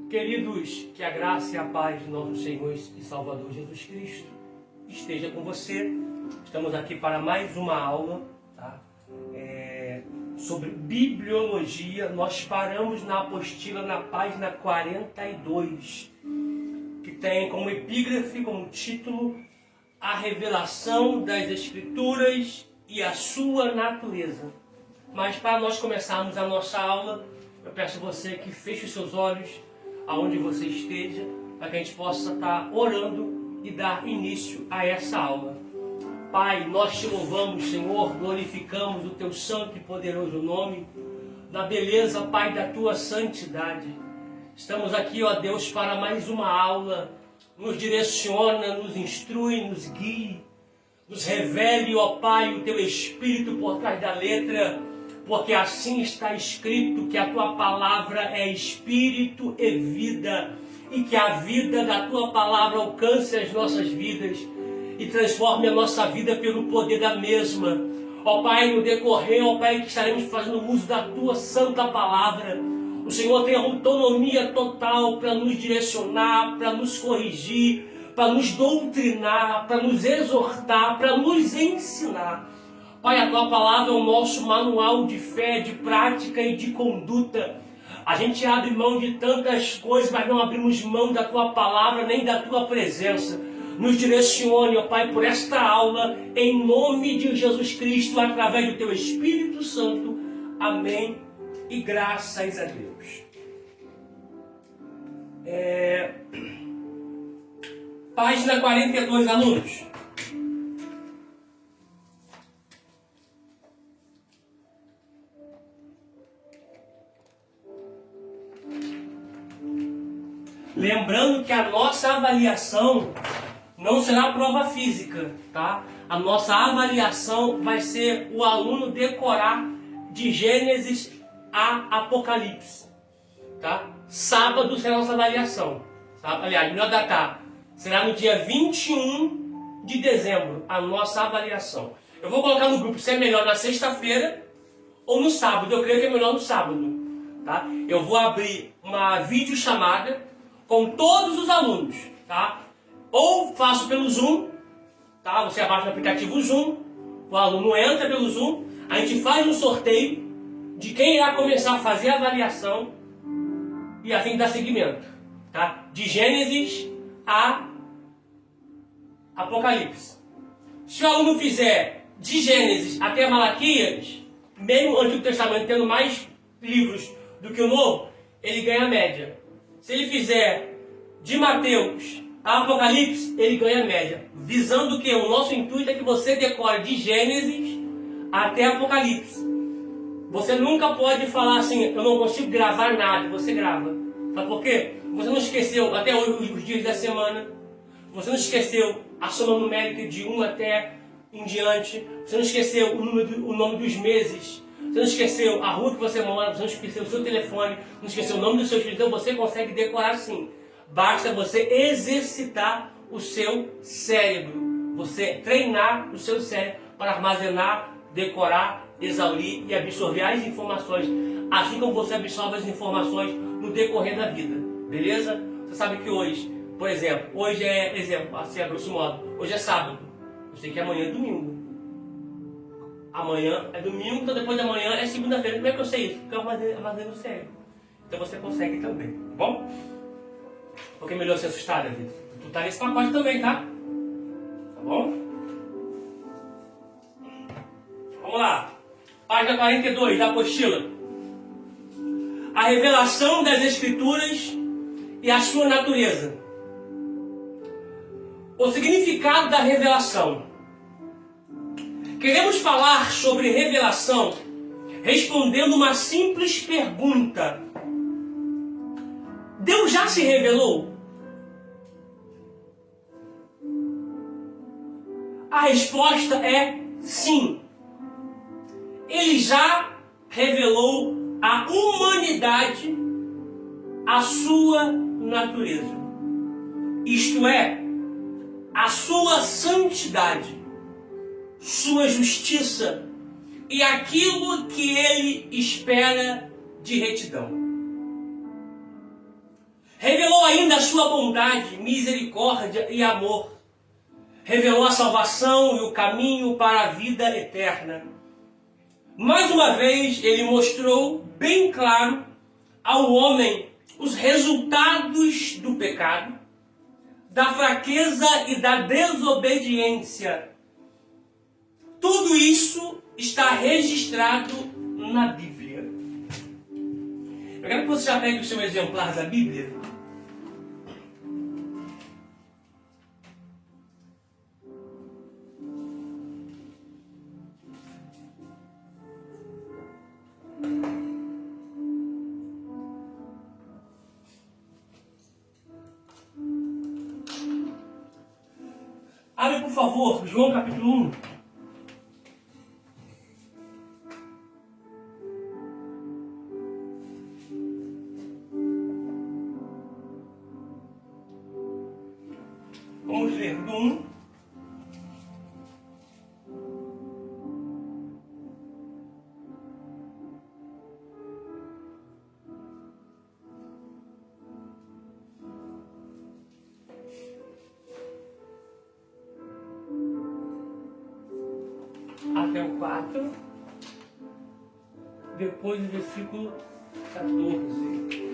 Queridos, que a graça e a paz de nosso Senhor e Salvador Jesus Cristo esteja com você. Estamos aqui para mais uma aula, tá? Sobre bibliologia. Nós paramos na apostila na página 42, que tem como epígrafe, como título, a revelação das Escrituras e a sua natureza. Mas para nós começarmos a nossa aula, eu peço a você que feche os seus olhos aonde você esteja, para que a gente possa estar orando e dar início a essa aula. Pai, nós te louvamos, Senhor, glorificamos o teu santo e poderoso nome, na beleza, Pai, da tua santidade. Estamos aqui, ó Deus, para mais uma aula. Nos direciona, nos instrui, nos guie, nos revele, ó Pai, o teu Espírito por trás da letra, porque assim está escrito que a tua palavra é Espírito e vida, e que a vida da tua palavra alcance as nossas vidas e transforme a nossa vida pelo poder da mesma. Ó Pai, no decorrer, ó Pai, que estaremos fazendo uso da tua santa palavra, o Senhor tem autonomia total para nos direcionar, para nos corrigir, para nos doutrinar, para nos exortar, para nos ensinar. Pai, a tua palavra é o nosso manual de fé, de prática e de conduta. A gente abre mão de tantas coisas, mas não abrimos mão da tua palavra nem da tua presença. Nos direcione, ó Pai, por esta aula, em nome de Jesus Cristo, através do teu Espírito Santo. Amém. E graças a Deus. Página 42, alunos. Lembrando que a nossa avaliação não será prova física, tá? A nossa avaliação vai ser o aluno decorar de Gênesis a Apocalipse, tá? Sábado será a nossa avaliação, tá? Aliás, melhor datar, será no dia 21 de dezembro, a nossa avaliação. Eu vou colocar no grupo se é melhor na sexta-feira ou no sábado. Eu creio que é melhor no sábado, tá? Eu vou abrir uma videochamada com todos os alunos, tá? Ou faço pelo Zoom, tá? Você abaixa o aplicativo Zoom, o aluno entra pelo Zoom, a gente faz um sorteio de quem irá começar a fazer a avaliação e assim dá seguimento, tá? De Gênesis a Apocalipse. Se o aluno fizer de Gênesis até Malaquias, mesmo o Antigo Testamento tendo mais livros do que o Novo, ele ganha a média. Se ele fizer de Mateus a Apocalipse, ele ganha a média. Visando que o nosso intuito é que você decore de Gênesis até Apocalipse. Você nunca pode falar assim, eu não consigo gravar nada. Você grava. Sabe por quê? Você não esqueceu até hoje os dias da semana. Você não esqueceu a soma numérica de 1 até em diante. Você não esqueceu o nome dos meses. Você não esqueceu a rua que você mora, você não esqueceu o seu telefone, não esqueceu o nome do seu filho. Então você consegue decorar sim. Basta você exercitar o seu cérebro. Você treinar o seu cérebro para armazenar, decorar, exaurir e absorver as informações. Assim como você absorve as informações no decorrer da vida. Beleza? Você sabe que hoje, por exemplo, hoje é, assim, a grosso modo, hoje é sábado. Eu sei que amanhã é domingo. Amanhã é domingo, então depois de amanhã é segunda-feira. Como é que eu sei isso? Porque eu armazeno o cérebro. Então você consegue também, tá bom? Porque é melhor se assustar, David. Tu tá nesse pacote também, tá? Tá bom? Vamos lá. Página 42 da apostila. A revelação das Escrituras e a sua natureza. O significado da revelação. Queremos falar sobre revelação respondendo uma simples pergunta. Deus já se revelou? A resposta é sim. Ele já revelou à humanidade a sua natureza. Isto é, a sua santidade, sua justiça e aquilo que ele espera de retidão. Revelou ainda a sua bondade, misericórdia e amor. Revelou a salvação e o caminho para a vida eterna. Mais uma vez, ele mostrou bem claro ao homem os resultados do pecado, da fraqueza e da desobediência. Tudo isso está registrado na Bíblia. Eu quero que você já pegue o seu exemplar da Bíblia. Abre, por favor, João capítulo 1. Vamos ler do 1. Até o 4, depois do versículo 14.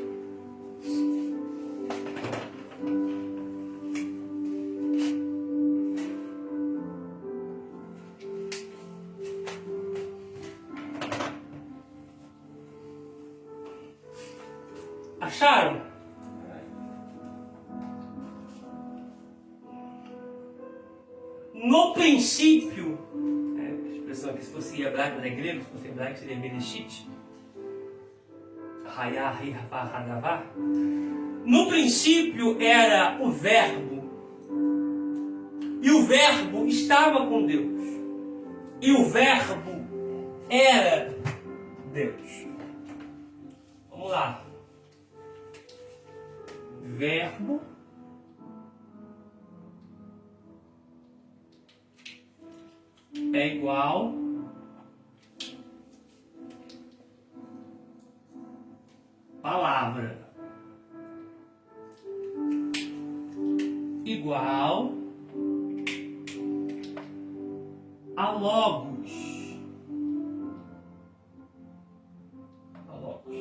Acharam? No princípio, que se fosse hebraico, não é grego, se fosse hebraico seria Bereshit. No princípio era o Verbo, e o Verbo estava com Deus, e o Verbo era Deus. Vamos lá. Verbo é igual palavra igual a logos. A logos.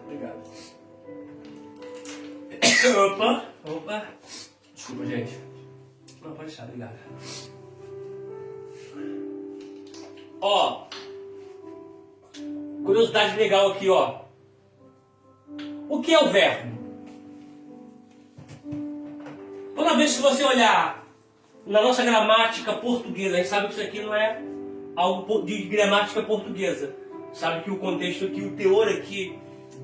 Obrigado. Opa. Desculpa, gente. Não, pode deixar, obrigado. Ó. Curiosidade legal aqui, ó. O que é o verbo? Toda vez que você olhar na nossa gramática portuguesa, a gente sabe que isso aqui não é algo de gramática portuguesa. Sabe que o contexto aqui, o teor aqui,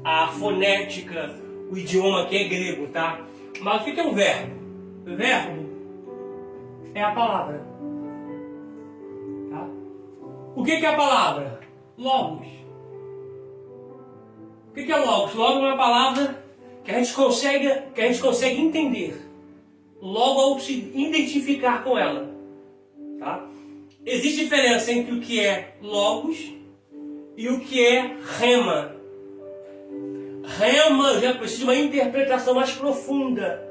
a fonética, o idioma aqui é grego, tá? Mas o que é o verbo? O verbo é a palavra. Tá? O que é a palavra? Logos. O que é logos? Logos é uma palavra que a gente consegue entender. Logo ao se identificar com ela. Tá? Existe diferença entre o que é logos e o que é rema. Rema já precisa de uma interpretação mais profunda.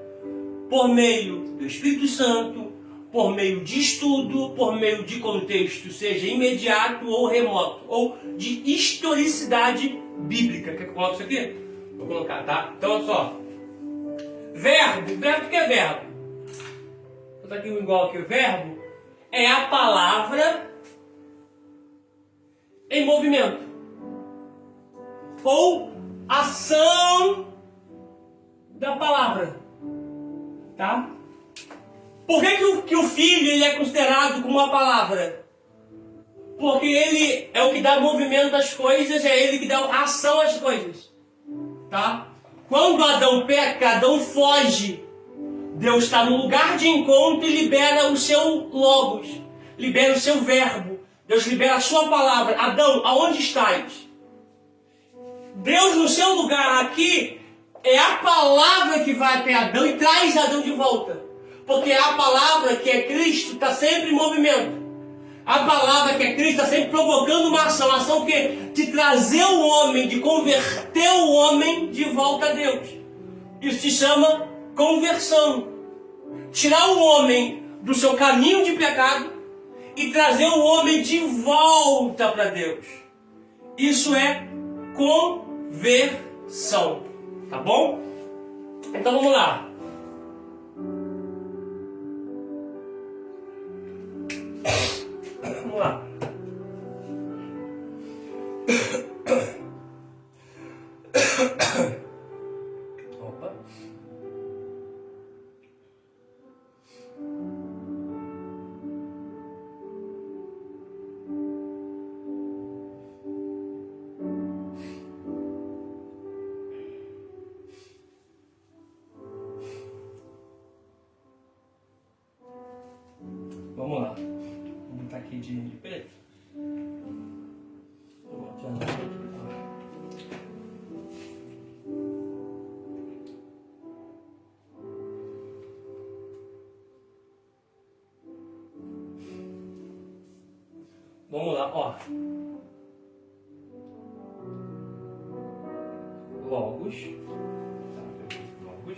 por meio do Espírito Santo, por meio de estudo, por meio de contexto, seja imediato ou remoto, ou de historicidade bíblica. Quer que eu coloque isso aqui? Vou colocar, tá? Então, olha só. Verbo. O que é verbo? Vou botar aqui um igual aqui. Verbo é a palavra em movimento. Ou ação da palavra. Tá? Por que o filho ele é considerado como uma palavra? Porque ele é o que dá movimento às coisas, é ele que dá ação às coisas. Tá? Quando Adão peca, Adão foge. Deus está no lugar de encontro e libera o seu logos, libera o seu verbo. Deus libera a sua palavra. Adão, aonde estás? Deus no seu lugar aqui é a palavra que vai até Adão e traz Adão de volta. Porque a palavra que é Cristo está sempre em movimento. A palavra que é Cristo está sempre provocando uma ação que de trazer o homem, de converter o homem de volta a Deus. Isso se chama conversão. Tirar o homem do seu caminho de pecado e trazer o homem de volta para Deus. Isso é conversão. Tá bom? Então vamos lá. Vamos lá. Opa. Vamos lá. Vou botar aqui de preto. Vamos lá, ó. Logos. Logos.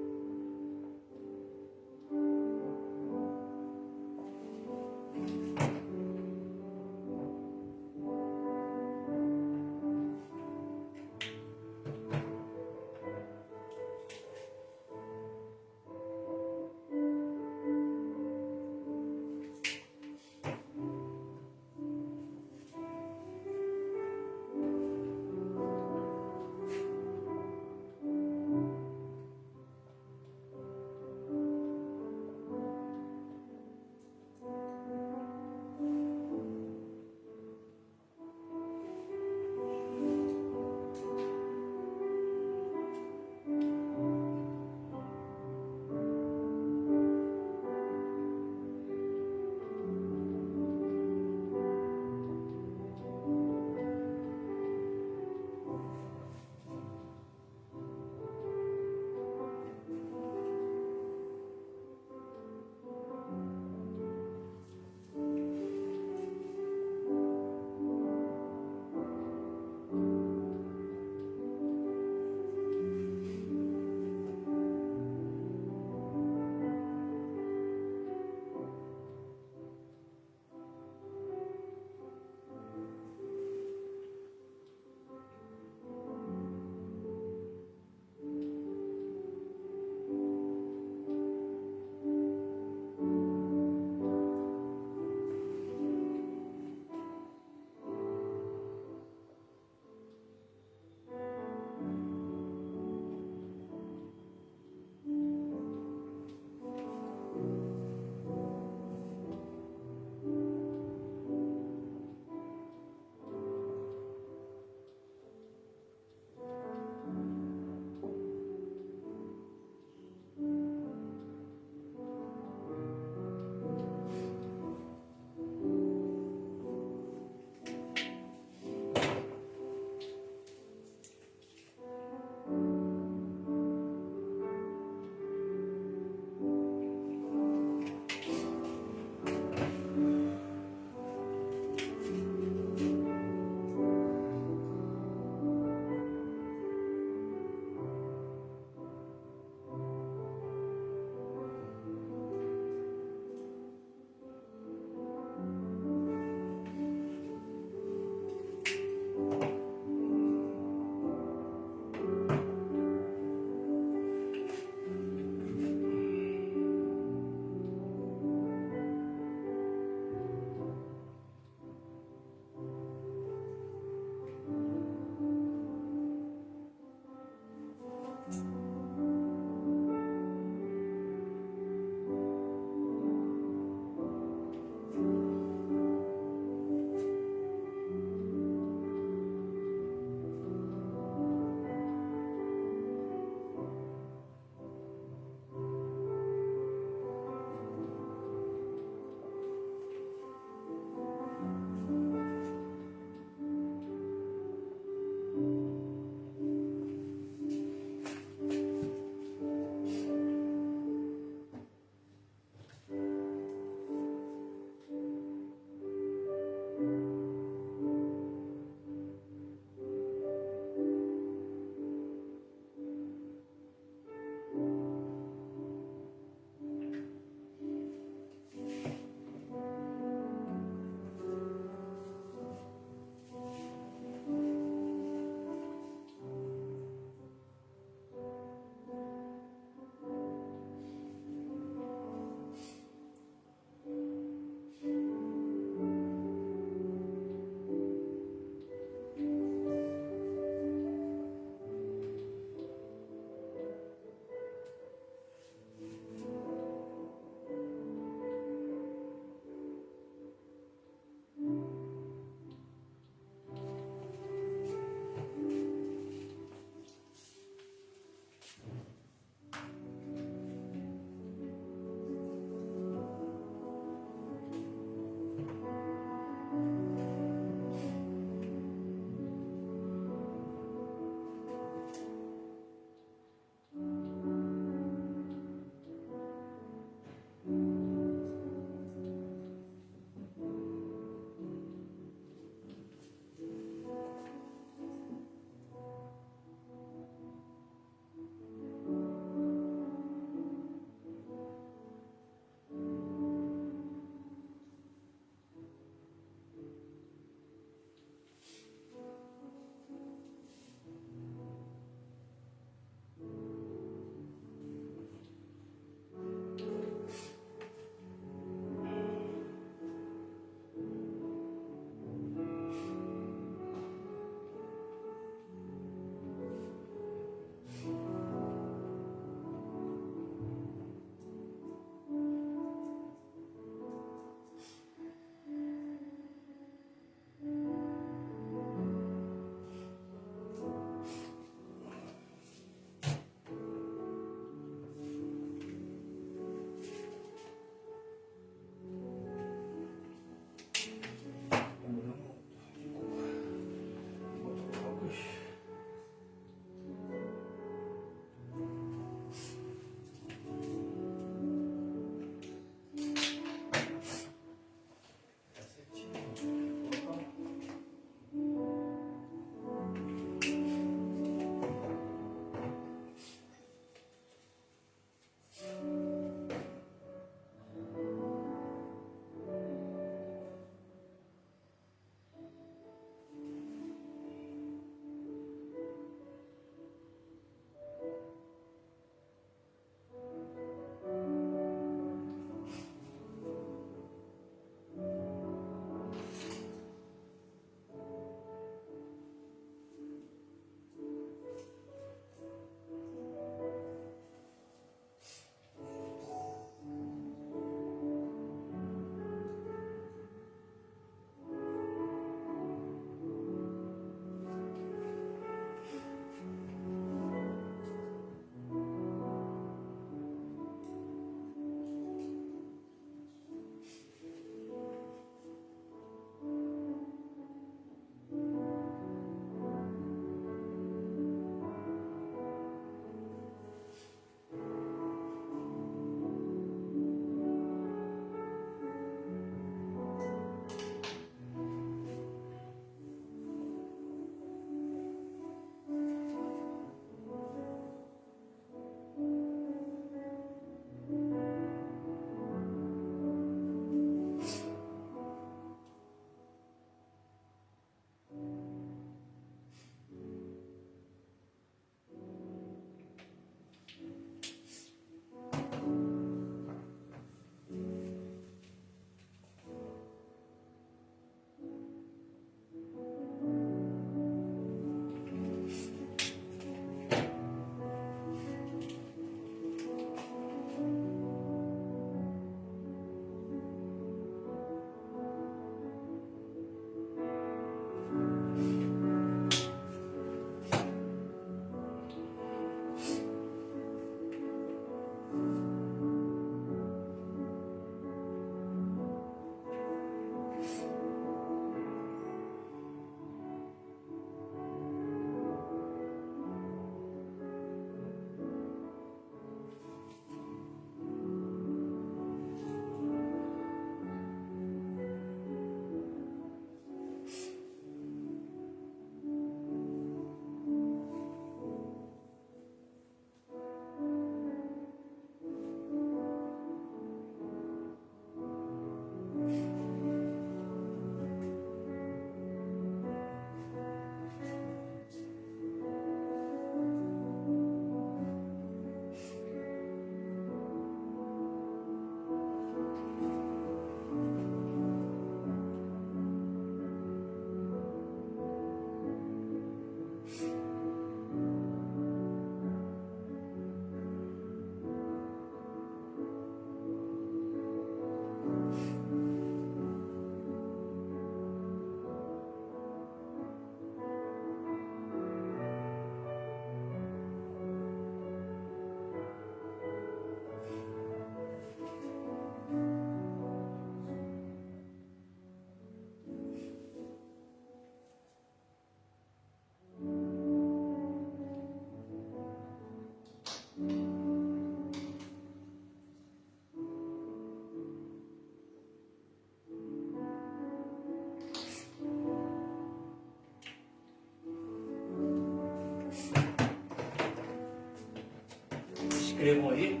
inscrevam aí.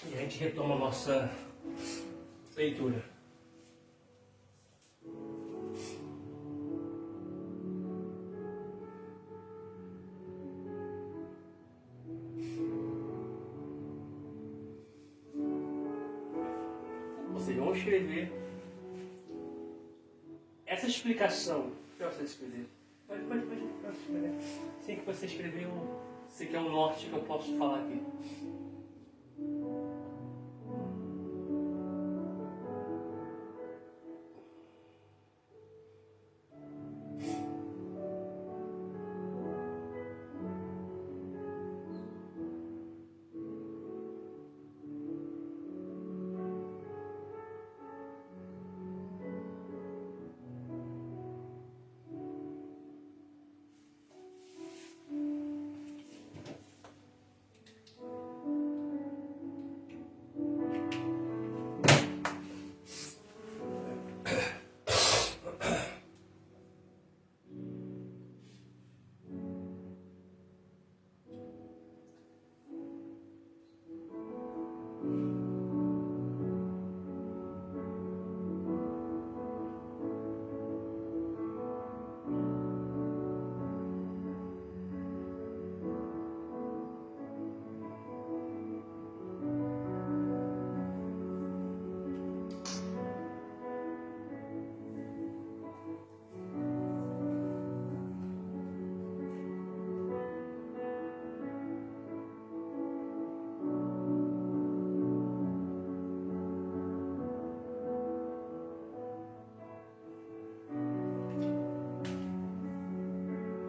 E a gente retoma a nossa leitura. Vocês vão escrever essa explicação. Para você escrever. Pode escrever. Assim que você escreveu, você quer um norte que eu posso falar aqui.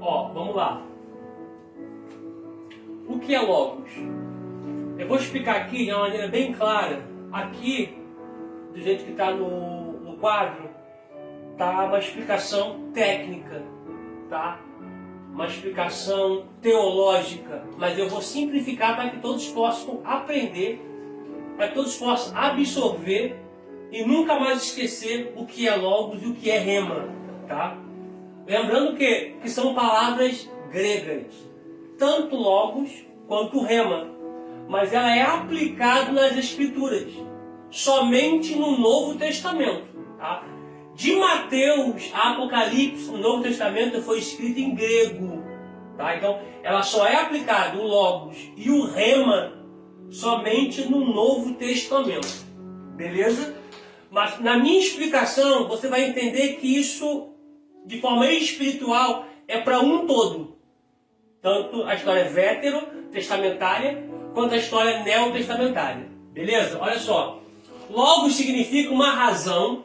Ó, vamos lá. O que é Logos? Eu vou explicar aqui de uma maneira bem clara. Aqui, do jeito que está no quadro, está uma explicação técnica, tá? Uma explicação teológica. Mas eu vou simplificar para que todos possam aprender, para que todos possam absorver e nunca mais esquecer o que é Logos e o que é Rema, tá? Lembrando que são palavras gregas, tanto Logos quanto Rema, mas ela é aplicada nas Escrituras, somente no Novo Testamento. Tá? De Mateus a Apocalipse, o Novo Testamento foi escrito em grego. Tá? Então, ela só é aplicada, o Logos e o Rema, somente no Novo Testamento. Beleza? Mas na minha explicação, você vai entender que isso, de forma espiritual, é para um todo. Tanto a história veterotestamentária, quanto a história neotestamentária. Beleza? Olha só. Logos significa uma razão.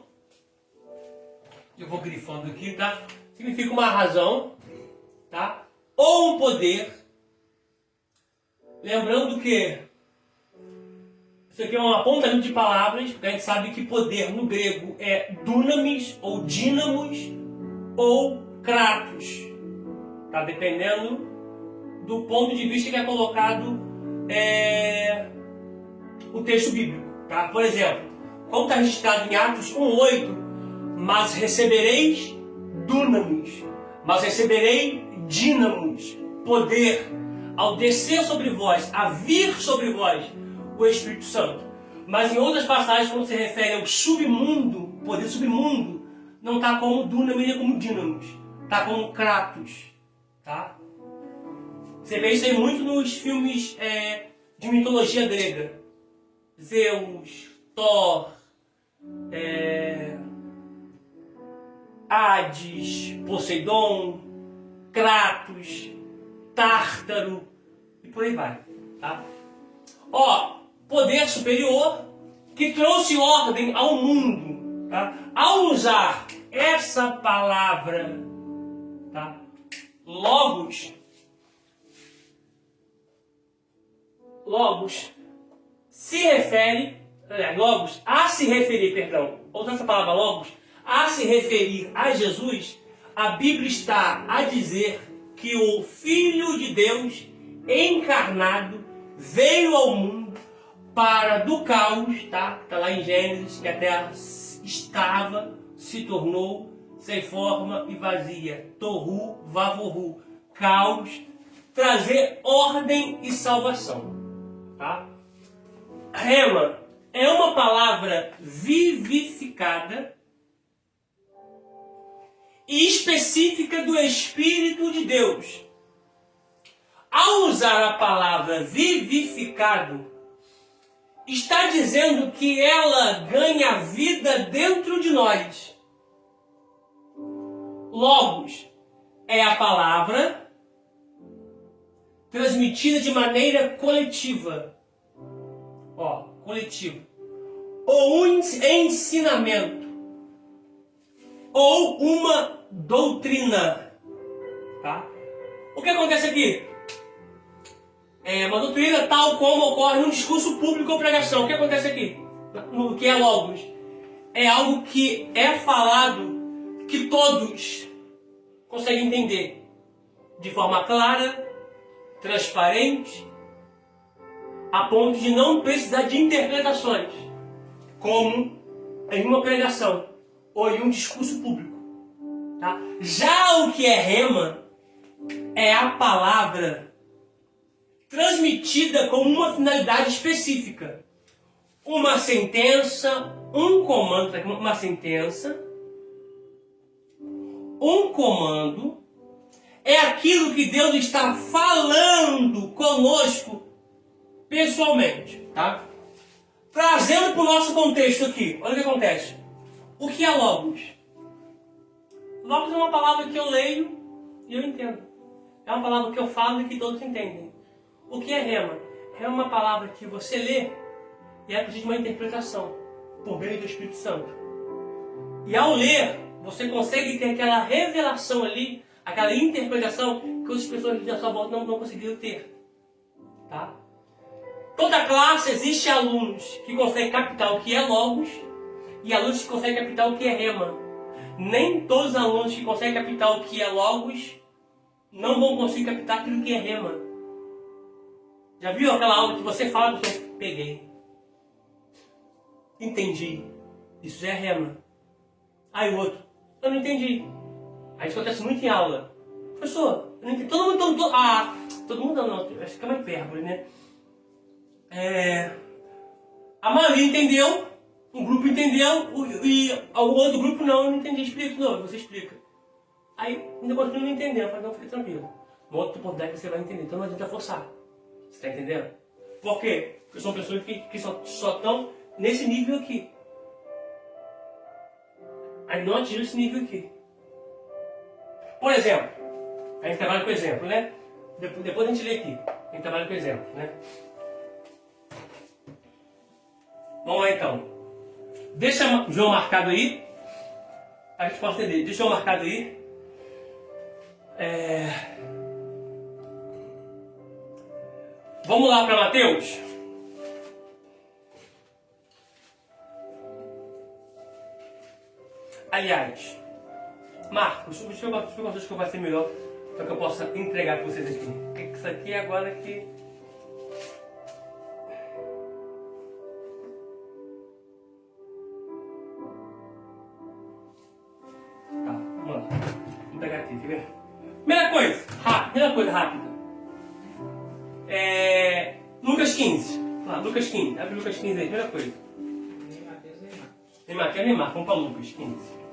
Eu vou grifando aqui, tá? Significa uma razão, tá? Ou um poder. Lembrando que isso aqui é um apontamento de palavras, porque a gente sabe que poder no grego é dunamis, ou dínamos, ou kratos. Tá? Dependendo do ponto de vista que é colocado o texto bíblico. Tá? Por exemplo, como está registrado em Atos 1:8, mas recebereis dunamis, mas receberei dínamos, poder, ao descer sobre vós, a vir sobre vós, o Espírito Santo. Mas em outras passagens, quando se refere ao submundo, poder submundo, não está como dunamis nem como dínamos, está como kratos. Tá? Você vê isso aí muito nos filmes de mitologia grega. Zeus, Thor, Hades, Poseidon, Kratos, Tártaro e por aí vai. Tá? Ó, poder superior que trouxe ordem ao mundo. Tá? Ao usar essa palavra, tá? Logos se refere, Logos a se referir, perdão, outra essa palavra Logos, a se referir a Jesus, a Bíblia está a dizer que o Filho de Deus encarnado veio ao mundo para do caos, tá? Está lá em Gênesis, que a terra estava, se tornou sem forma e vazia. Tohu, vavorhu, caos, trazer ordem e salvação. Tá? Rema é uma palavra vivificada e específica do Espírito de Deus. Ao usar a palavra vivificado, está dizendo que ela ganha vida dentro de nós. Logos é a palavra transmitida de maneira coletiva. Coletiva. Ou um ensinamento. Ou uma doutrina. Tá? O que acontece aqui? Uma doutrina tal como ocorre num discurso público ou pregação. O que acontece aqui? No que é logos? É algo que é falado, que todos conseguem entender. De forma clara, transparente, a ponto de não precisar de interpretações. Como em uma pregação ou em um discurso público. Tá? Já o que é rema é a palavra transmitida com uma finalidade específica. Uma sentença, um comando, uma sentença, um comando é aquilo que Deus está falando conosco pessoalmente, tá? Trazendo para o nosso contexto aqui, olha o que acontece. O que é logos? Logos é uma palavra que eu leio e eu entendo. É uma palavra que eu falo e que todos entendem. O que é rema? Rema é uma palavra que você lê e ela precisa de uma interpretação por meio do Espírito Santo. E ao ler, você consegue ter aquela revelação ali, aquela interpretação que outras pessoas da sua volta não conseguiram ter. Tá? Toda classe existe alunos que conseguem captar o que é logos e alunos que conseguem captar o que é rema. Nem todos os alunos que conseguem captar o que é logos não vão conseguir captar aquilo que é rema. Já viu aquela aula que você fala que eu peguei? Entendi. Isso já é rema. Aí o outro, eu não entendi. Aí isso acontece muito em aula. Professor, eu não entendi. Todo mundo não. Acho que é uma hipérbole, né? A maioria entendeu, um grupo entendeu, e o outro grupo não, eu não entendi. Explica de novo, você explica. Aí ainda continua não entendendo. Eu falei, não, fica tranquilo. No outro oportunidade você vai entender. Então não adianta forçar. Você está entendendo? Por quê? Porque são pessoas que só estão nesse nível aqui. Aí não atingiram esse nível aqui. Por exemplo, a gente trabalha com exemplo, né? Depois a gente lê aqui. A gente trabalha com exemplo, né? Vamos lá então. Deixa João marcado aí. A gente pode entender. Deixa João marcado aí. Vamos lá para Mateus. Aliás, Marcos, deixa eu ver que vai ser melhor para que eu possa entregar para vocês aqui. Porque isso aqui é agora que... Tá, vamos lá. Vamos pegar aqui, quer ver? Primeira coisa rápida. Lucas 15. Lucas 15. Abre Lucas 15 aí, primeira coisa. Neymar. Vamos para Lucas 15.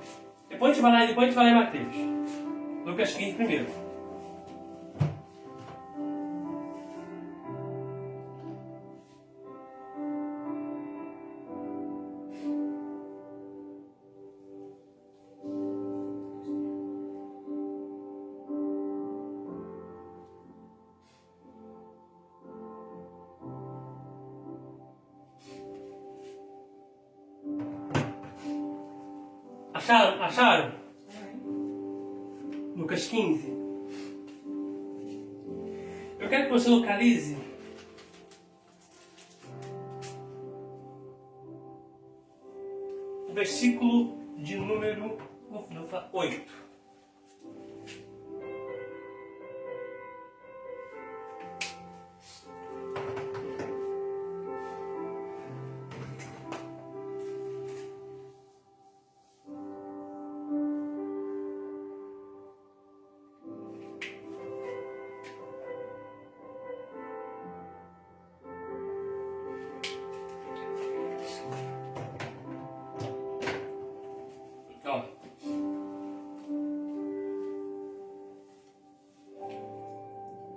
Depois a gente vai lá em Mateus. Lucas 15 primeiro. Acharam? Lucas 15. Eu quero que você localize o versículo de número 8.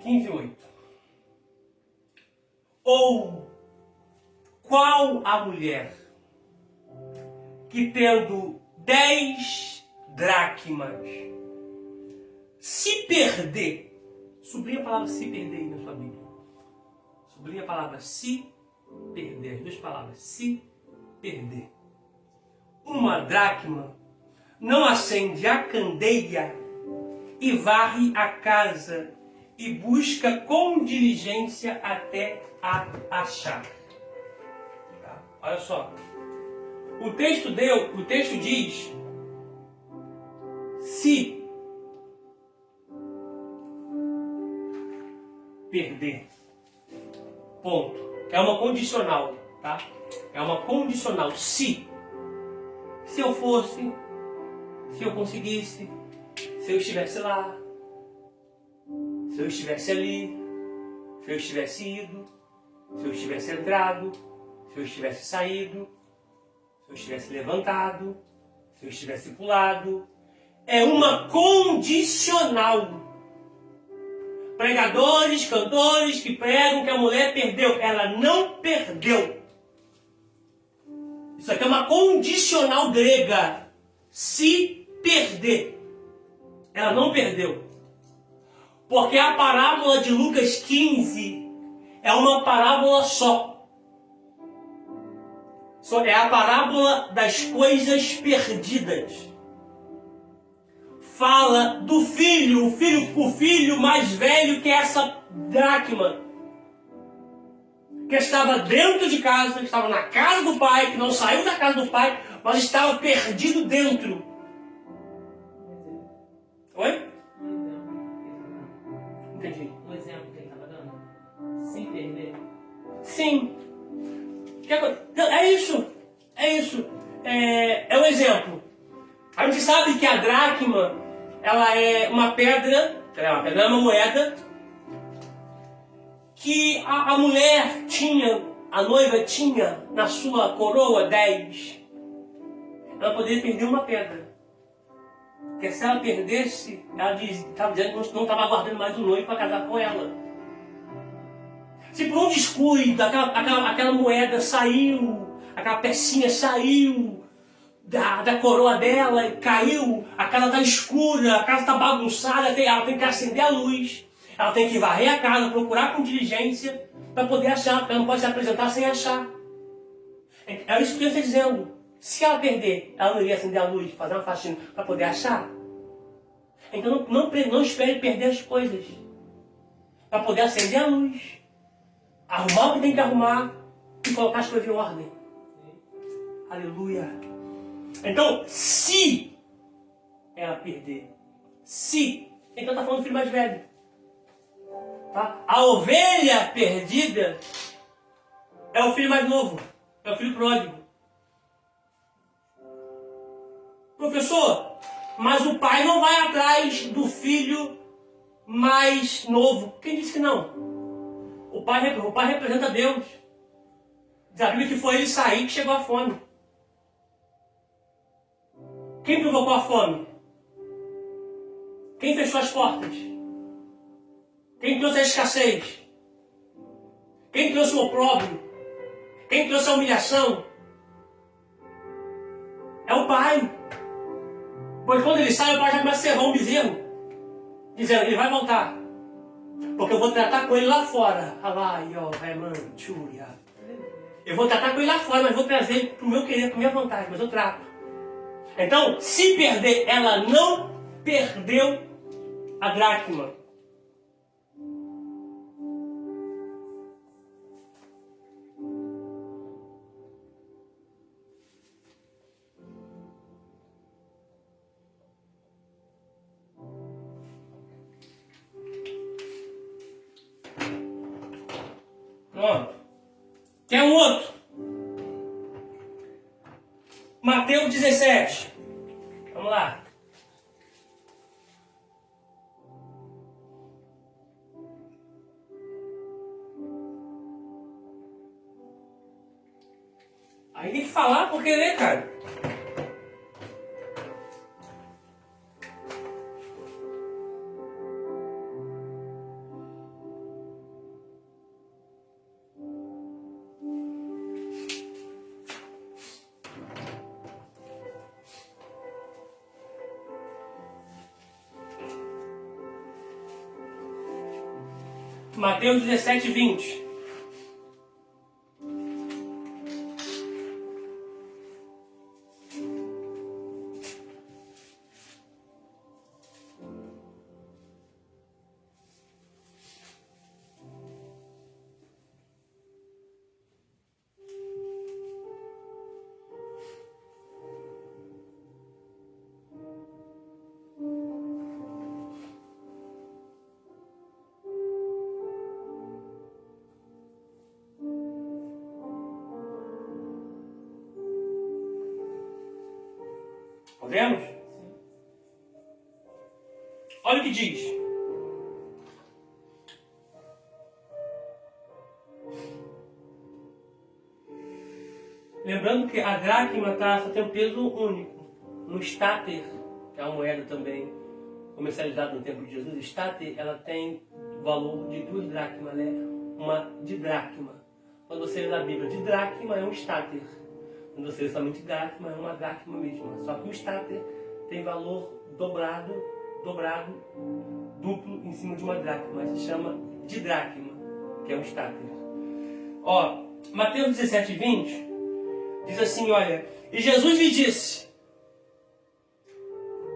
15:8. Ou qual a mulher que tendo 10 dracmas se perder, sublinha a palavra se perder aí na sua Bíblia. Sublinha a palavra se perder, as duas palavras, se perder. Uma dracma não acende a candeia e varre a casa e busca com diligência até a achar. Tá? Olha só. O texto diz se perder. Ponto. É uma condicional, tá? É uma condicional. Se eu fosse, se eu conseguisse, se eu estivesse lá, se eu estivesse ali, se eu estivesse ido, se eu estivesse entrado, se eu estivesse saído, se eu estivesse levantado, se eu estivesse pulado. É uma condicional. Pregadores, cantores que pregam que a mulher perdeu. Ela não perdeu. Isso aqui é uma condicional grega. Se perder. Ela não perdeu. Porque a parábola de Lucas 15 é uma parábola só. É a parábola das coisas perdidas. Fala do filho, o filho mais velho que é essa dracma. Que estava dentro de casa, estava na casa do pai, que não saiu da casa do pai, mas estava perdido dentro. Oi? Entendi. Um exemplo que ele estava dando? Sem perder. Sim. É isso. É um exemplo. A gente sabe que a dracma, ela é uma pedra, é uma moeda, que a mulher tinha, a noiva tinha na sua coroa 10. Ela poderia perder uma pedra. Porque se ela perdesse, ela estava dizendo que não estava aguardando mais o noivo para casar com ela. Se por um descuido, aquela moeda saiu, aquela pecinha saiu da coroa dela, caiu, a casa está escura, a casa está bagunçada, ela tem que acender a luz, ela tem que varrer a casa, procurar com diligência para poder achar, porque ela não pode se apresentar sem achar. É isso que Deus está dizendo. Se ela perder, ela não iria acender a luz, fazer uma faxina para poder achar. Então não espere perder as coisas, para poder acender a luz, arrumar o que tem que arrumar e colocar as coisas em ordem. Aleluia. Então, se ela perder, então está falando do filho mais velho. Tá? A ovelha perdida é o filho mais novo, é o filho pródigo. Professor, mas o pai não vai atrás do filho mais novo. Quem disse que não? O pai representa Deus. Diz a Bíblia que foi ele sair que chegou a fome. Quem provocou a fome? Quem fechou as portas? Quem trouxe a escassez? Quem trouxe o opróbrio? Quem trouxe a humilhação? É o pai. Pois quando ele sai, o pai já começa a servar um bezerro, dizendo, ele vai voltar. Porque eu vou tratar com ele lá fora. Eu vou tratar com ele lá fora, mas vou trazer ele para o meu querer, para a minha vontade, mas eu trato. Então, se perder, ela não perdeu a dracma. Pronto. Quer um outro? Mateus 17. Vamos lá. Aí tem que falar por querer, cara. Mateus 17, 20. Podemos? Olha o que diz. Lembrando que a dracma só tem um peso único. No estáter, que é uma moeda também comercializada no tempo de Jesus, estáter, ela tem o valor de 2 dracmas, ela é uma didracma. Quando você lê a Bíblia, didracma é um estáter. Quando você lê somente dracma, é uma dracma mesmo. Só que o estáter tem valor dobrado, duplo em cima de uma dracma. Se chama didracma, que é um estáter. Ó, Mateus 17, 20, diz assim, olha, e Jesus lhe disse,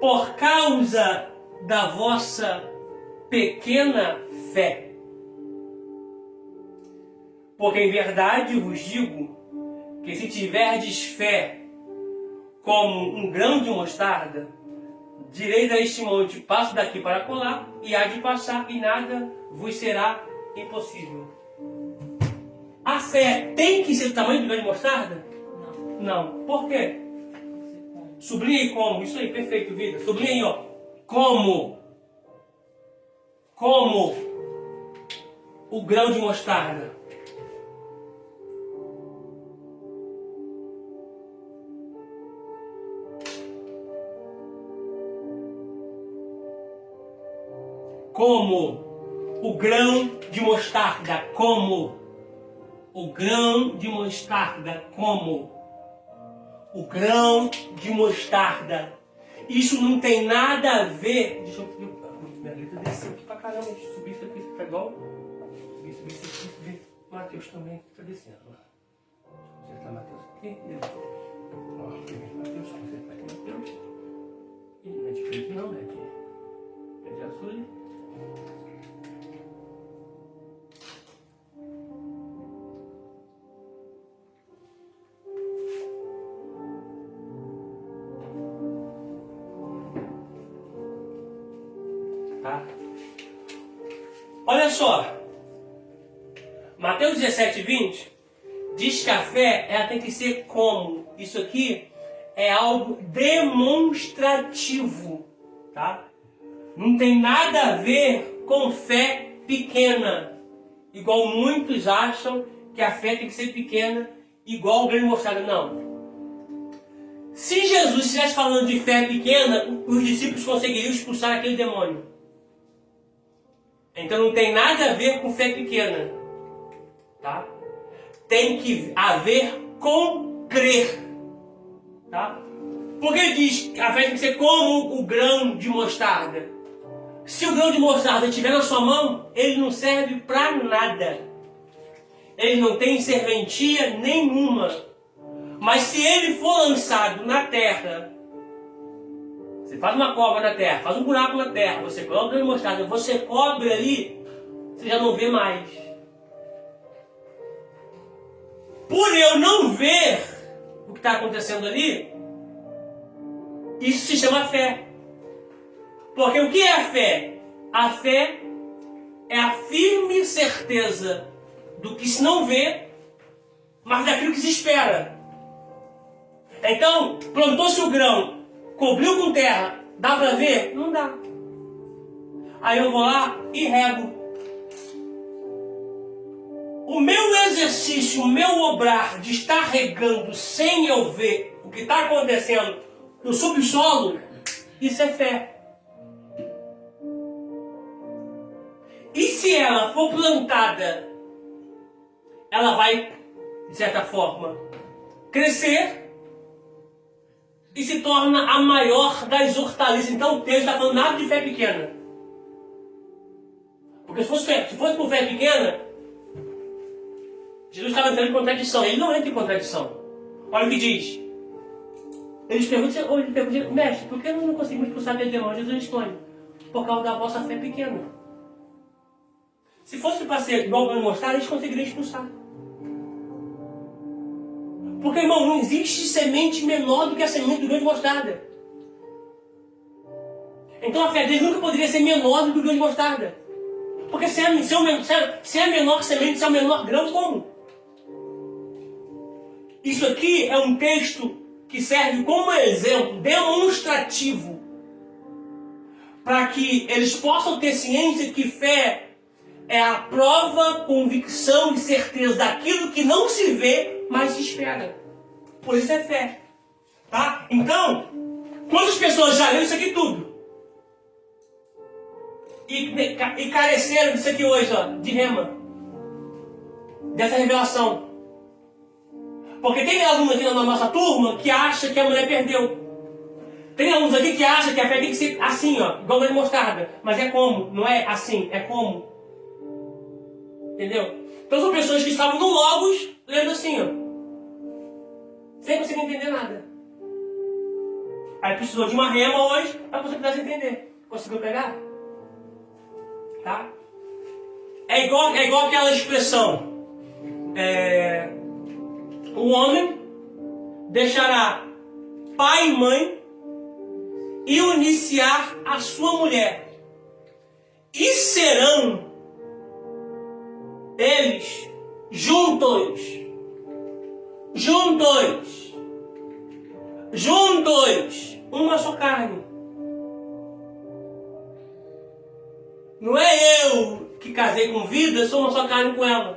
por causa da vossa pequena fé, porque em verdade vos digo, que se tiverdes fé como um grão de mostarda, direis a este monte, passo daqui para colar, e há de passar, e nada vos será impossível. A fé tem que ser do tamanho do grão de mostarda? Não. Por quê? Sublinhe como. Isso aí, perfeito, vida. Sublinhe aí, ó. Como o grão de mostarda. Como o grão de mostarda, como o grão de mostarda, como o grão de mostarda. Isso não tem nada a ver. Deixa eu ver. Minha letra desceu aqui pra caramba. Subir isso aqui, tá igual. Subir. Mateus também tá descendo. Deixa eu consertar Mateus aqui. Ó, Mateus, consertar aqui Mateus. E não é de preto, não, é de azul. Tá? Olha só, Mateus 17, 20 diz que a fé ela tem que ser como? Isso aqui é algo demonstrativo, tá? Não tem nada a ver com fé pequena, igual muitos acham que a fé tem que ser pequena, igual o grão de mostarda. Não. Se Jesus estivesse falando de fé pequena, os discípulos conseguiriam expulsar aquele demônio. Então não tem nada a ver com fé pequena, tá? Tem que haver com crer, tá? Porque ele diz que a fé tem que ser como o grão de mostarda. Se o grão de mostarda estiver na sua mão, ele não serve para nada. Ele não tem serventia nenhuma. Mas se ele for lançado na terra, você faz uma cova na terra, faz um buraco na terra, você coloca o grão de mostarda, você cobre ali, você já não vê mais. Por eu não ver o que está acontecendo ali, isso se chama fé. Porque o que é a fé? A fé é a firme certeza do que se não vê, mas daquilo que se espera. Então, plantou-se o grão, cobriu com terra, dá para ver? Não dá. Aí eu vou lá e rego. O meu exercício, o meu obrar de estar regando sem eu ver o que está acontecendo no subsolo, isso é fé. E se ela for plantada, ela vai, de certa forma, crescer e se torna a maior das hortaliças. Então o texto está falando nada de fé pequena. Porque Porque se fosse por fé pequena, Jesus estava entrando em contradição. Ele não entra em contradição. Olha o que diz. Eles perguntam, mestre, por que não conseguimos expulsar aquele demônio? Jesus responde, por causa da vossa fé pequena. Se fosse para ser igual para mostrar, eles conseguiriam expulsar. Porque, irmão, não existe semente menor do que a semente do grão de mostarda. Então a fé dele nunca poderia ser menor do que o grão de mostarda. Porque se é a menor semente, se é o menor grão, como? Isso aqui é um texto que serve como exemplo demonstrativo para que eles possam ter ciência que fé é a prova, convicção e certeza daquilo que não se vê, mas se espera. Por isso é fé. Tá? Então, quantas pessoas já leram isso aqui tudo? E careceram disso aqui hoje, ó, de rema. Dessa revelação. Porque tem aluno aqui na nossa turma que acha que a mulher perdeu. Tem alunos aqui que acham que a fé tem que ser assim, ó, igual de mostarda. Mas é como? Não é assim, é como. Entendeu? Então são pessoas que estavam no Logos, lendo assim, ó. Sem conseguir entender nada. Aí precisou de uma rema hoje para você pudesse entender. Conseguiu pegar? Tá? É igual aquela expressão. O homem deixará pai e mãe e uniciar a sua mulher. E serão eles juntos, uma só carne. Não é eu que casei com vida, sou uma só carne com ela.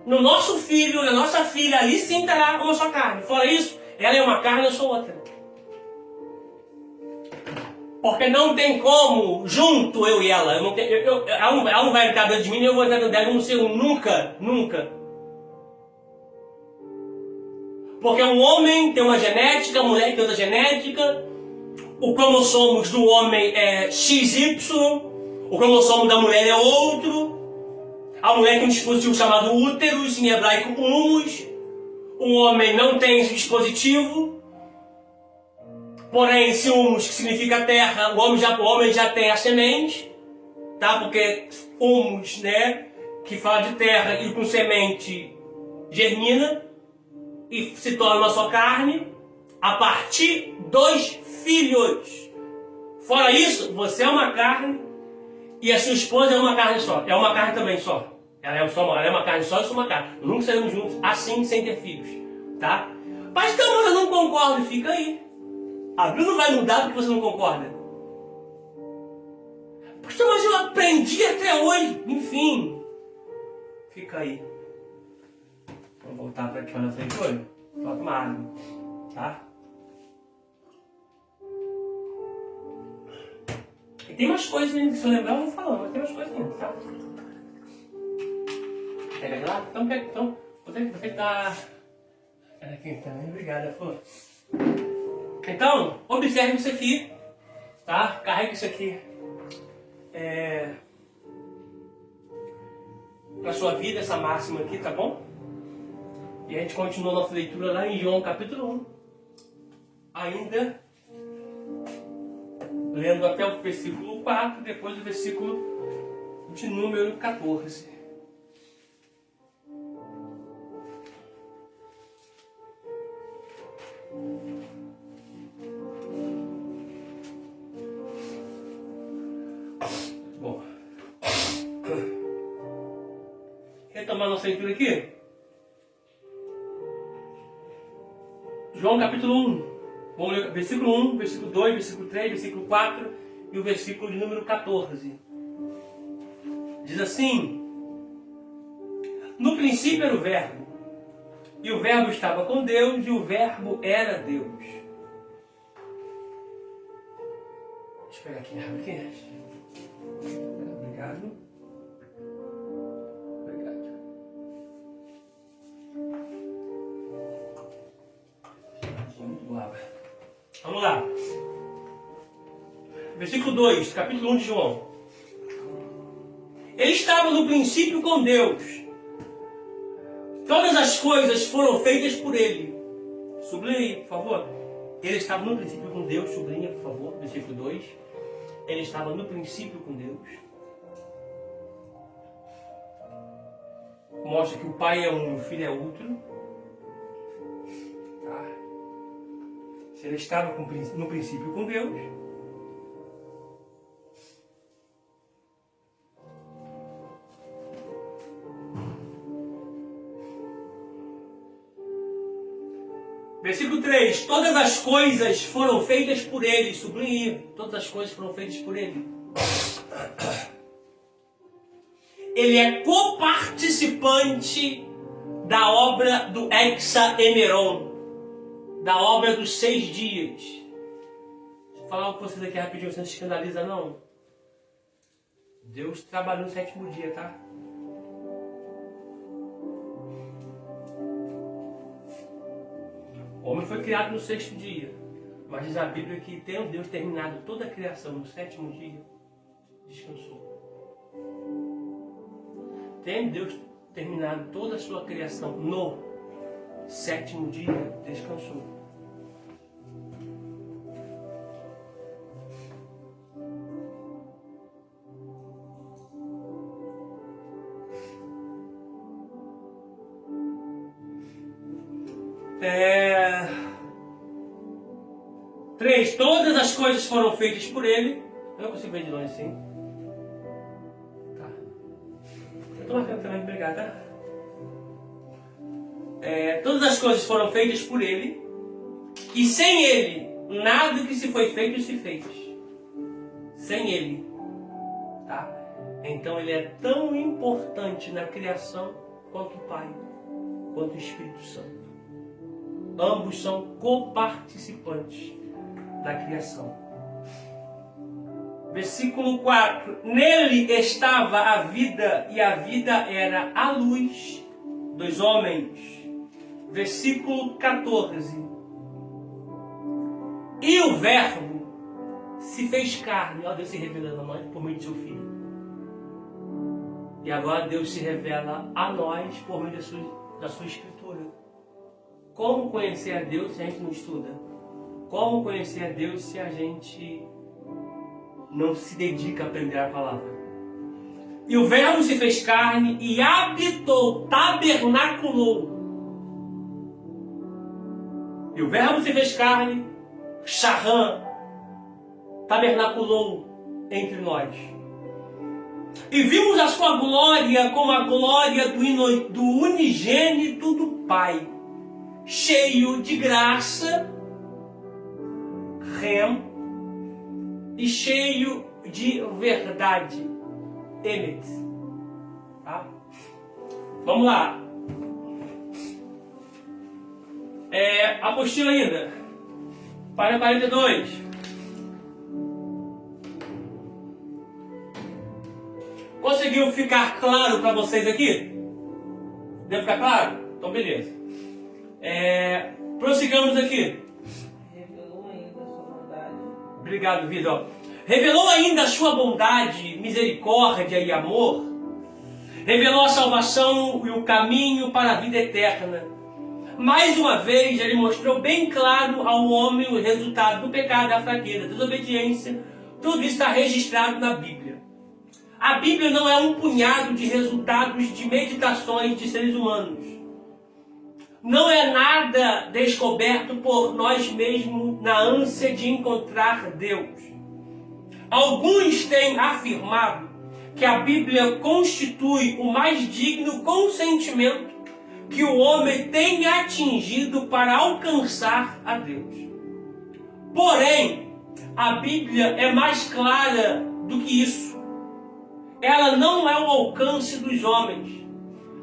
No nosso filho, na nossa filha, ali sim estará uma só carne. Fora isso, ela é uma carne, eu sou outra. Porque não tem como, junto eu e ela. Ela não vai entrar dentro de mim, nem eu vou entrar dentro dela. Vamos ser um nunca. Porque um homem tem uma genética, a mulher tem outra genética. O cromossomos do homem é XY. O cromossomo da mulher é outro. A mulher tem um dispositivo chamado útero, em hebraico humus. O homem não tem esse dispositivo. Porém, esse humus, que significa terra, o homem já tem a semente. Tá? Porque humus, né, que fala de terra e com semente germina. E se torna uma só carne. A partir dos filhos. Fora isso, você é uma carne. E a sua esposa é uma carne só. É uma carne também só. Ela é uma carne só, eu sou uma carne. Nunca seremos juntos assim, sem ter filhos. Tá? Pastor, mas eu não concordo. Fica aí. A Bíblia não vai mudar porque você não concorda. Pastor, mas eu aprendi até hoje. Enfim. Fica aí. Vamos voltar para aqui para a nossa leitura. Bota uma água. Tá? E tem umas coisas ainda que se eu lembrar eu vou falando, mas tem umas coisas ainda, tá? Pega de lá? Então, você tá... Aqui, então, obrigado, Flor. Então, observe isso aqui, tá? Carrega isso aqui para sua vida, essa máxima aqui, tá bom? E a gente continua a nossa leitura lá em João capítulo 1. Ainda lendo até o versículo 4, depois o versículo de número 14. Bom, retomar nossa leitura aqui. João capítulo 1. Vamos ler versículo 1, versículo 2, versículo 3, versículo 4 e o versículo de número 14. Diz assim: no princípio era o Verbo, e o Verbo estava com Deus, e o Verbo era Deus. Deixa eu pegar aqui a água aqui. Obrigado. Obrigado. Muito boa água. Vamos lá. Versículo 2, capítulo 1 de João. Ele estava no princípio com Deus. Todas as coisas foram feitas por ele. Sublinhe, por favor. Ele estava no princípio com Deus. Sublinha, por favor. Versículo 2. Ele estava no princípio com Deus. Mostra que o Pai é um e o Filho é outro. Tá? Se ele estava no princípio com Deus, versículo 3. Todas as coisas foram feitas por ele. Sublinhe. Todas as coisas foram feitas por ele. Ele é coparticipante da obra do Hexaemeron, da obra dos 6 dias. Deixa eu falar com vocês aqui rapidinho, você não se escandaliza não. Deus trabalhou no 7º dia, tá? O homem foi criado no 6º dia, mas diz a Bíblia que tendo Deus terminado toda a criação no 7º dia, descansou. Tendo Deus terminado toda a sua criação no 7º dia, descansou. Três, todas as coisas foram feitas por ele. Eu não consigo ver de longe assim. Tá. Eu estou marcando também, obrigado, tá? Todas as coisas foram feitas por ele. E sem ele, nada que se foi feito se fez. Sem ele. Tá? Então ele é tão importante na criação quanto o Pai, quanto o Espírito Santo. Ambos são coparticipantes da criação. Versículo 4. Nele estava a vida, e a vida era a luz dos homens. Versículo 14. E o Verbo se fez carne. Ó, Deus se revelando a nós por meio de seu Filho. E agora Deus se revela a nós por meio da sua Escritura. Como conhecer a Deus se a gente não estuda? Como conhecer a Deus se a gente não se dedica a aprender a palavra? E o Verbo se fez carne e habitou, tabernaculou. E o Verbo se fez carne, Shahan, tabernaculou entre nós. E vimos a sua glória como a glória do unigênito do Pai, cheio de graça, e cheio de verdade, Emet. Tá? Vamos lá. Apostila ainda. Página 42. Conseguiu ficar claro para vocês aqui? Deu ficar claro? Então beleza. Prossigamos aqui. Revelou ainda a sua bondade. Obrigado, Vida. Revelou ainda a sua bondade, misericórdia e amor. Revelou a salvação e o caminho para a vida eterna. Mais uma vez, ele mostrou bem claro ao homem o resultado do pecado, da fraqueza, da desobediência. Tudo isso está registrado na Bíblia. A Bíblia não é um punhado de resultados de meditações de seres humanos. Não é nada descoberto por nós mesmos na ânsia de encontrar Deus. Alguns têm afirmado que a Bíblia constitui o mais digno consentimento que o homem tem atingido para alcançar a Deus. Porém, a Bíblia é mais clara do que isso. Ela não é o alcance dos homens,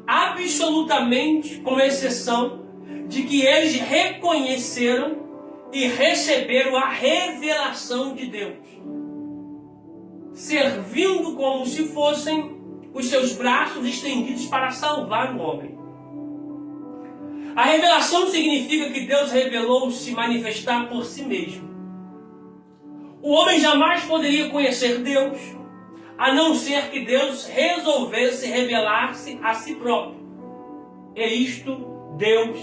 absolutamente, com exceção de que eles reconheceram e receberam a revelação de Deus, servindo como se fossem os seus braços estendidos para salvar o homem. A revelação significa que Deus revelou se manifestar por si mesmo. O homem jamais poderia conhecer Deus a não ser que Deus resolvesse revelar-se a si próprio. E isto Deus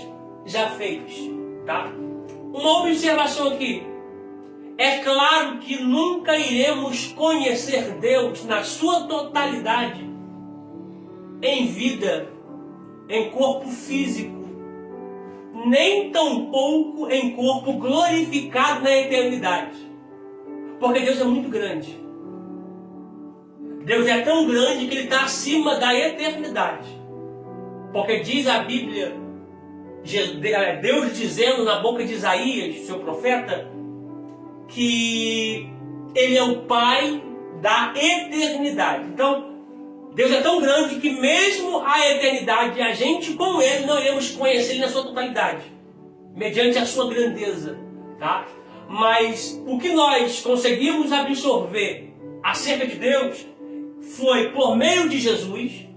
já fez, tá? Uma observação aqui. É claro que nunca iremos conhecer Deus na sua totalidade, em vida, em corpo físico, nem tampouco em corpo glorificado na eternidade. Porque Deus é muito grande. Deus é tão grande que Ele está acima da eternidade. Porque diz a Bíblia, Deus dizendo na boca de Isaías, seu profeta, que Ele é o Pai da eternidade. Então, Deus é tão grande que mesmo a eternidade, a gente com Ele não iremos conhecer Ele na sua totalidade, mediante a sua grandeza, tá? Mas o que nós conseguimos absorver acerca de Deus foi por meio de Jesus,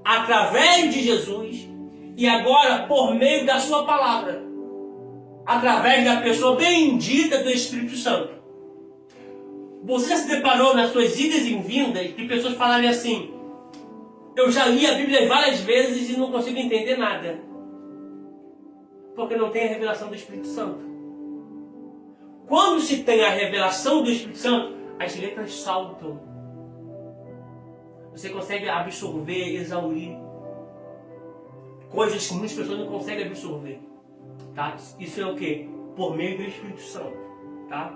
através de Jesus e agora por meio da sua palavra, através da pessoa bendita do Espírito Santo. Você já se deparou nas suas idas e vindas de pessoas falarem assim: eu já li a Bíblia várias vezes e não consigo entender nada? Porque não tem a revelação do Espírito Santo. Quando se tem a revelação do Espírito Santo, as letras saltam. Você consegue absorver, exaurir coisas que muitas pessoas não conseguem absorver, tá? Isso é o quê? Por meio do Espírito Santo, tá?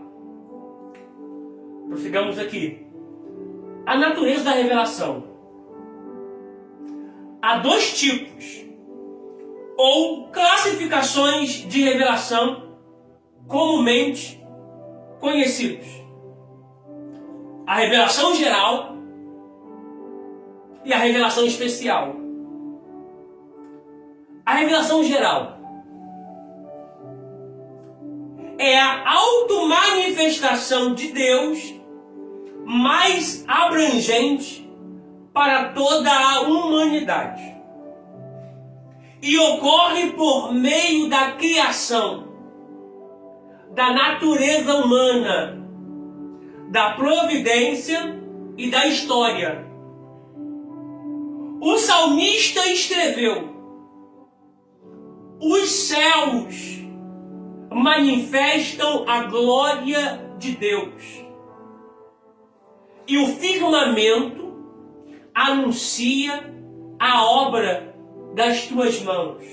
Prossigamos aqui. A natureza da revelação. Há dois tipos ou classificações de revelação comumente conhecidos: a revelação geral e a revelação especial. A revelação geral é a automanifestação de Deus mais abrangente para toda a humanidade e ocorre por meio da criação, da natureza humana, da providência e da história. O salmista escreveu: os céus manifestam a glória de Deus e o firmamento anuncia a obra das tuas mãos.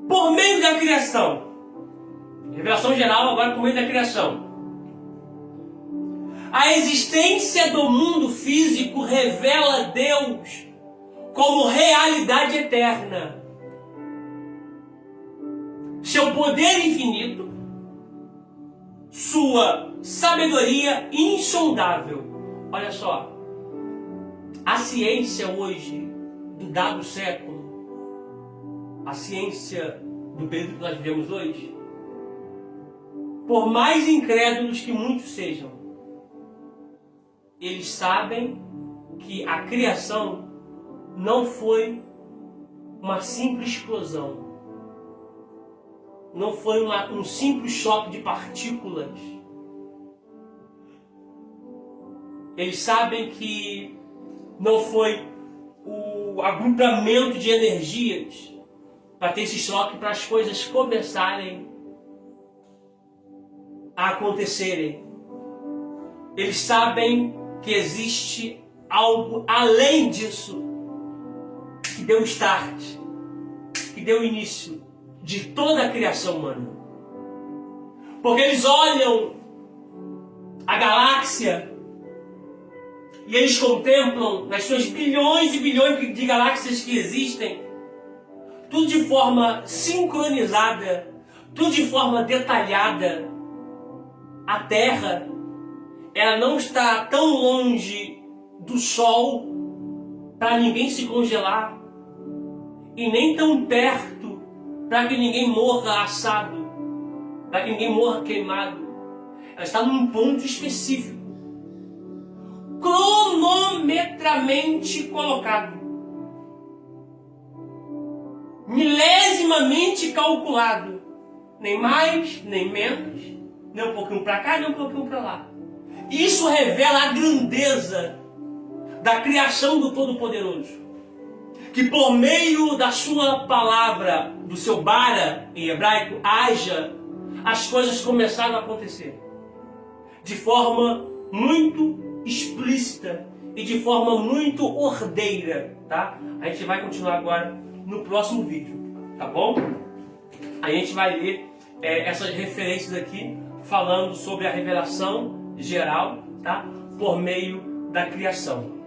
Por meio da criação, revelação geral agora por meio da criação, a existência do mundo físico revela Deus como realidade eterna, seu poder infinito, sua sabedoria insondável. Olha só, a ciência hoje, do dado século, a ciência do período que nós vivemos hoje, por mais incrédulos que muitos sejam, eles sabem que a criação não foi uma simples explosão, não foi um simples choque de partículas. Eles sabem que não foi o agrupamento de energias para ter esse choque, para as coisas começarem a acontecerem. Eles sabem que existe algo além disso, que deu start, que deu início de toda a criação humana. Porque eles olham a galáxia e eles contemplam nas suas bilhões e bilhões de galáxias que existem, tudo de forma sincronizada, tudo de forma detalhada. A Terra, ela não está tão longe do Sol para ninguém se congelar, e nem tão perto para que ninguém morra assado, para que ninguém morra queimado. Ela está num ponto específico, cronometramente colocado, milésimamente calculado, nem mais, nem menos, nem um pouquinho para cá, nem um pouquinho para lá. Isso revela a grandeza da criação do Todo-Poderoso, que por meio da sua palavra, do seu bara em hebraico, haja, as coisas começaram a acontecer de forma muito explícita e de forma muito ordeira, tá? A gente vai continuar agora no próximo vídeo, tá bom? A gente vai ler essas referências aqui, falando sobre a revelação geral, tá? Por meio da criação.